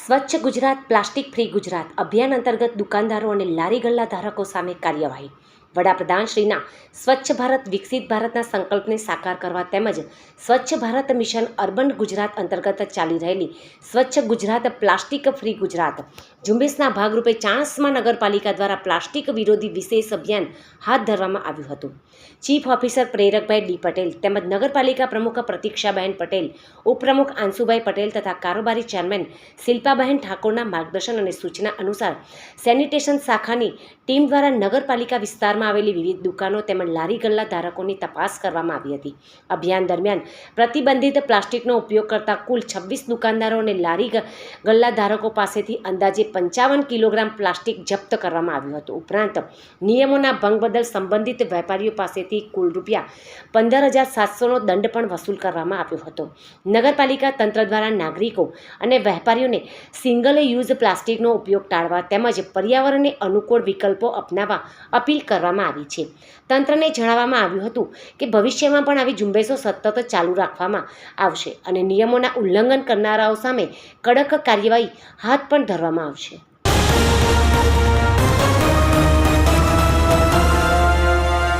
સ્વચ્છ Gujarat plastic free Gujarat અભિયાન અંતર્ગત દુકાનદારો અને લારી ગલ્લા ધારકો સામે કાર્યવાહી. વડાપ્રધાન શ્રીના સ્વચ્છ ભારત વિકસિત ભારતના સંકલ્પને સાકાર કરવા તેમજ સ્વચ્છ ભારત મિશન અર્બન ગુજરાત અંતર્ગત ચાલી રહેલી સ્વચ્છ ગુજરાત પ્લાસ્ટિક ફ્રી ગુજરાત ઝુંબેશના ભાગરૂપે ચાણસ્મા નગરપાલિકા દ્વારા પ્લાસ્ટિક વિરોધી વિશેષ અભિયાન હાથ ધરવામાં આવ્યું હતું. Chief officer Prerakbhai D Patel તેમજ નગરપાલિકા પ્રમુખ પ્રતીક્ષાબહેન પટેલ, ઉપપ્રમુખ આંસુભાઈ પટેલ તથા કારોબારી ચેરમેન શિલ્પાબહેન ઠાકોરના માર્ગદર્શન અને સૂચના અનુસાર સેનિટેશન શાખાની ટીમ દ્વારા નગરપાલિકા વિસ્તારમાં આવેલી વિવિધ દુકાનો તેમજ લારી ગલ્લા ધારકોની તપાસ કરવામાં આવી હતી. અભિયાન દરમિયાન પ્રતિબંધિત પ્લાસ્ટિકનો ઉપયોગ કરતા કુલ 26 દુકાનદારો અને લારી ગલ્લા ધારકો પાસેથી અંદાજે 55 કિલોગ્રામ પ્લાસ્ટિક જપ્ત કરવામાં આવ્યું હતું. ઉપરાંત નિયમોના ભંગ બદલ સંબંધિત વેપારીઓ પાસેથી કુલ રૂપિયા 15,700નો દંડ પણ વસૂલ કરવામાં આવ્યો હતો. નગરપાલિકા તંત્ર દ્વારા નાગરિકો અને વેપારીઓને સિંગલ યુઝ પ્લાસ્ટિકનો ઉપયોગ ટાળવા તેમજ પર્યાવરણને અનુકૂળ વિકલ્પો અપનાવવા અપીલ કરવામાં આવી છે. તંત્રને જણાવવામાં આવ્યું હતું કે ભવિષ્યમાં પણ આવી ઝુંબેશો સતત ચાલુ રાખવામાં આવશે અને નિયમોના ઉલ્લંઘન કરનારાઓ સામે કડક કાર્યવાહી હાથ પણ ધરવામાં આવશે.